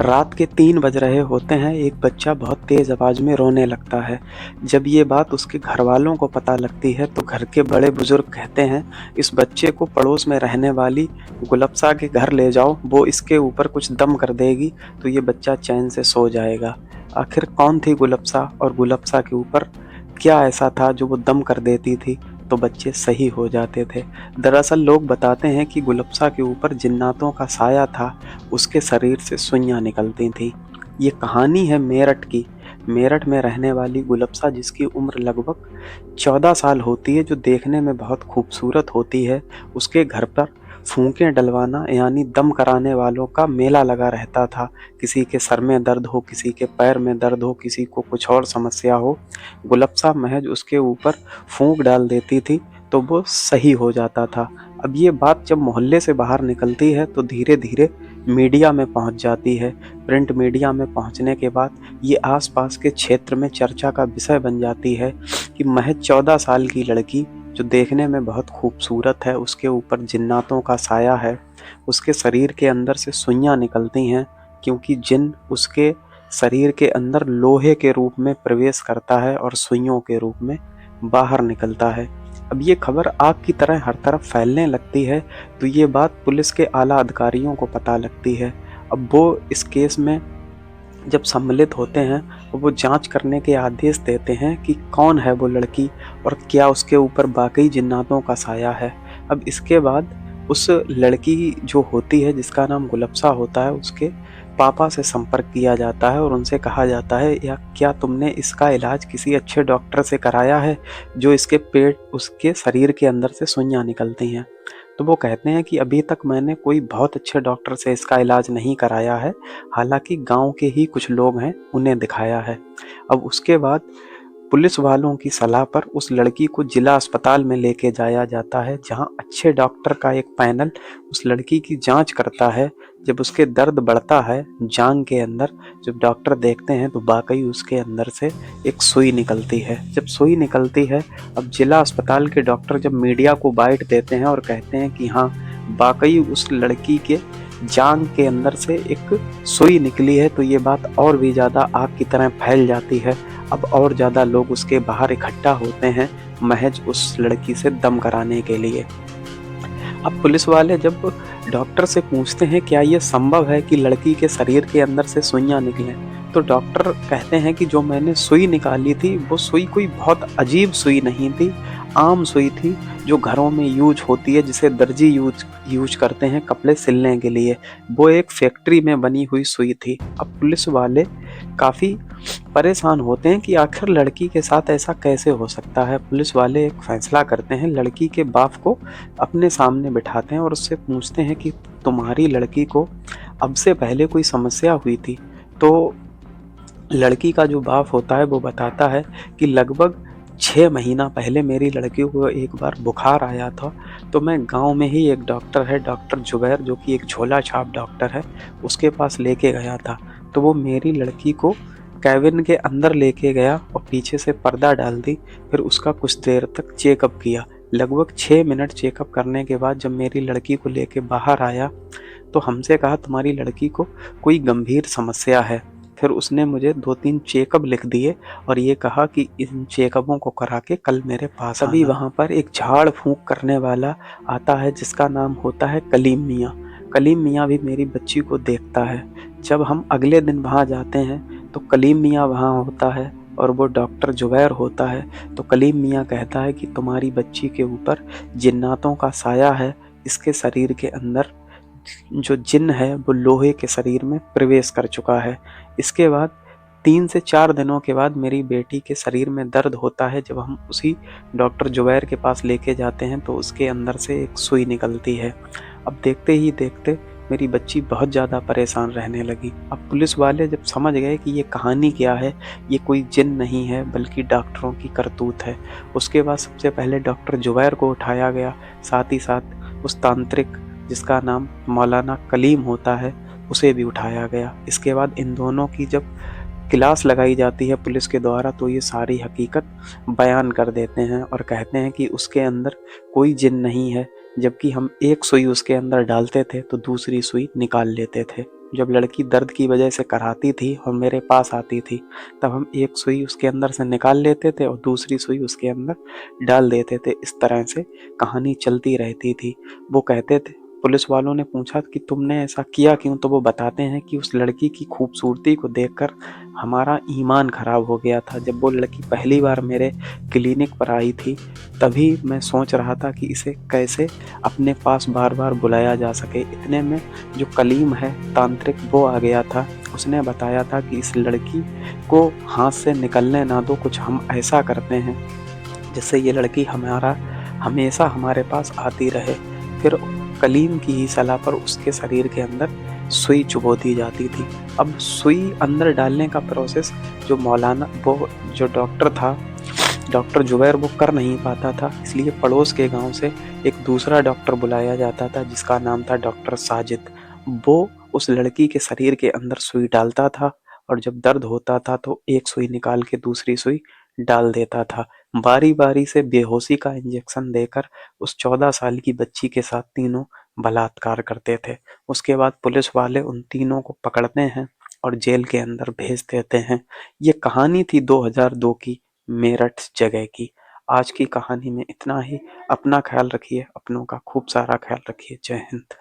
रात के 3 बज रहे होते हैं, एक बच्चा बहुत तेज़ आवाज़ में रोने लगता है। जब ये बात उसके घरवालों को पता लगती है तो घर के बड़े-बुज़ुर्ग कहते हैं, इस बच्चे को पड़ोस में रहने वाली गुलफ्सा के घर ले जाओ, वो इसके ऊपर कुछ दम कर देगी तो ये बच्चा चैन से सो जाएगा। आखिर कौन थी गुलफ्सा और गुलफ्सा के ऊपर क्या ऐसा था जो वो दम कर देती थी तो बच्चे सही हो जाते थे? दरअसल लोग बताते हैं कि गुलफ्सा के ऊपर जिन्नातों का साया था, उसके शरीर से सुइयाँ निकलती थीं। ये कहानी है मेरठ की। मेरठ में रहने वाली गुलफ्सा जिसकी उम्र लगभग 14 साल होती है, जो देखने में बहुत खूबसूरत होती है, उसके घर पर फूंकें डलवाना यानी दम कराने वालों का मेला लगा रहता था। किसी के सर में दर्द हो, किसी के पैर में दर्द हो, किसी को कुछ और समस्या हो, गुलफ्सा महज उसके ऊपर फूंक डाल देती थी तो वो सही हो जाता था। अब ये बात जब मोहल्ले से बाहर निकलती है तो धीरे-धीरे मीडिया में पहुंच जाती है। प्रिंट मीडिया में पहुंचने के बाद ये आसपास के क्षेत्र में चर्चा का विषय बन जाती है कि महज 14 साल की लड़की जो देखने में बहुत खूबसूरत है, उसके ऊपर जिन्नातों का साया है, उसके शरीर के अंदर से सुइयाँ निकलती हैं क्योंकि जिन्न उसके शरीर के अंदर लोहे के रूप में प्रवेश करता है और सुइयों के रूप में बाहर निकलता है। अब ये खबर आग की तरह हर तरफ फैलने लगती है तो ये बात पुलिस के आला अधिकारियों को पता लगती है। अब वो इस केस में जब सम्मिलित होते हैं तो वो जांच करने के आदेश देते हैं कि कौन है वो लड़की और क्या उसके ऊपर वाकई जिन्नातों का साया है। अब इसके बाद उस लड़की जो होती है जिसका नाम गुलफ्सा होता है, उसके पापा से संपर्क किया जाता है और उनसे कहा जाता है या क्या तुमने इसका इलाज किसी अच्छे डॉक्टर से कराया है जो इसके पेट उसके शरीर के अंदर से सुइयाँ निकलती हैं। तो वो कहते हैं कि अभी तक मैंने कोई बहुत अच्छे डॉक्टर से इसका इलाज नहीं कराया है, हालांकि गांव के ही कुछ लोग हैं उन्हें दिखाया है। अब उसके बाद पुलिस वालों की सलाह पर उस लड़की को जिला अस्पताल में लेके जाया जाता है, जहां अच्छे डॉक्टर का एक पैनल उस लड़की की जांच करता है। जब उसके दर्द बढ़ता है जांघ के अंदर, जब डॉक्टर देखते हैं तो वाकई उसके अंदर से एक सुई निकलती है। जब सुई निकलती है, अब जिला अस्पताल के डॉक्टर जब मीडिया को बाइट देते हैं और कहते हैं कि हाँ, वाकई उस लड़की के जांघ के अंदर से एक सुई निकली है, तो ये बात और भी ज़्यादा आग की तरह फैल जाती है। अब और ज़्यादा लोग उसके बाहर इकट्ठा होते हैं महज उस लड़की से दम कराने के लिए। अब पुलिस वाले जब डॉक्टर से पूछते हैं क्या ये संभव है कि लड़की के शरीर के अंदर से सुइयाँ निकलें, तो डॉक्टर कहते हैं कि जो मैंने सुई निकाली थी वो सुई कोई बहुत अजीब सुई नहीं थी, आम सुई थी जो घरों में यूज होती है, जिसे दर्जी यूज करते हैं कपड़े सिलने के लिए। वो एक फैक्ट्री में बनी हुई सुई थी। अब पुलिस वाले काफ़ी परेशान होते हैं कि आखिर लड़की के साथ ऐसा कैसे हो सकता है। पुलिस वाले एक फैसला करते हैं, लड़की के बाप को अपने सामने बिठाते हैं और उससे पूछते हैं कि तुम्हारी लड़की को अब से पहले कोई समस्या हुई थी? तो लड़की का जो बाप होता है वो बताता है कि लगभग 6 महीना पहले मेरी लड़की को एक बार बुखार आया था, तो मैं गांव में ही एक डॉक्टर है, डॉक्टर जुबैर, जो कि एक झोला छाप डॉक्टर है, उसके पास लेके गया था। तो वो मेरी लड़की को कैबिन के अंदर लेके गया और पीछे से पर्दा डाल दी, फिर उसका कुछ देर तक चेकअप किया। लगभग 6 मिनट चेकअप करने के बाद जब मेरी लड़की को लेके बाहर आया तो हमसे कहा तुम्हारी लड़की को कोई गंभीर समस्या है। फिर उसने मुझे 2-3 चेकअप लिख दिए और ये कहा कि इन चेकअपों को करा के कल मेरे पास आना। अभी वहाँ पर एक झाड़ फूँक करने वाला आता है जिसका नाम होता है कलीम मियाँ। कलीम मियाँ भी मेरी बच्ची को देखता है। जब हम अगले दिन वहाँ जाते हैं तो कलीम मियाँ वहाँ होता है और वो डॉक्टर जुबैर होता है। तो कलीम मियाँ कहता है कि तुम्हारी बच्ची के ऊपर जिन्नातों का साया है, इसके शरीर के अंदर जो जिन्न है वो लोहे के शरीर में प्रवेश कर चुका है। इसके बाद 3 से 4 दिनों के बाद मेरी बेटी के शरीर में दर्द होता है। जब हम उसी डॉक्टर जुबैर के पास लेके जाते हैं तो उसके अंदर से एक सुई निकलती है। अब देखते ही देखते मेरी बच्ची बहुत ज़्यादा परेशान रहने लगी। अब पुलिस वाले जब समझ गए कि ये कहानी क्या है, ये कोई जिन्न नहीं है बल्कि डॉक्टरों की करतूत है, उसके बाद सबसे पहले डॉक्टर जुबैर को उठाया गया, साथ ही साथ उस तांत्रिक जिसका नाम मौलाना कलीम होता है उसे भी उठाया गया। इसके बाद इन दोनों की जब क्लास लगाई जाती है पुलिस के द्वारा तो ये सारी हकीकत बयान कर देते हैं और कहते हैं कि उसके अंदर कोई जिन्न नहीं है, जबकि हम एक सुई उसके अंदर डालते थे तो दूसरी सुई निकाल लेते थे। जब लड़की दर्द की वजह से कराहती थी और मेरे पास आती थी, तब हम एक सुई उसके अंदर से निकाल लेते थे और दूसरी सुई उसके अंदर डाल देते थे। इस तरह से कहानी चलती रहती थी। वो कहते थे, पुलिस वालों ने पूछा कि तुमने ऐसा किया क्यों? तो वो बताते हैं कि उस लड़की की खूबसूरती को देखकर हमारा ईमान खराब हो गया था। जब वो लड़की पहली बार मेरे क्लिनिक पर आई थी, तभी मैं सोच रहा था कि इसे कैसे अपने पास बार-बार बुलाया जा सके। इतने में जो कलीम है तांत्रिक, वो आ गया था। उसने बताया था कि इस लड़की को हाथ से निकलने ना दो, कुछ हम ऐसा करते हैं जिससे ये लड़की हमेशा हमारे पास आती रहे। फिर कलीम की ही सलाह पर उसके शरीर के अंदर सुई चुभो दी जाती थी। अब सुई अंदर डालने का प्रोसेस जो मौलाना वो जो डॉक्टर था, डॉक्टर जुबैर, वो कर नहीं पाता था, इसलिए पड़ोस के गांव से एक दूसरा डॉक्टर बुलाया जाता था जिसका नाम था डॉक्टर साजिद। वो उस लड़की के शरीर के अंदर सुई डालता था और जब दर्द होता था तो एक सुई निकाल के दूसरी सुई डाल देता था। बारी बारी से बेहोशी का इंजेक्शन देकर उस 14 साल की बच्ची के साथ तीनों बलात्कार करते थे। उसके बाद पुलिस वाले उन तीनों को पकड़ते हैं और जेल के अंदर भेज देते हैं। ये कहानी थी 2002 की, मेरठ जगह की। आज की कहानी में इतना ही। अपना ख्याल रखिए, अपनों का खूब सारा ख्याल रखिए। जय हिंद।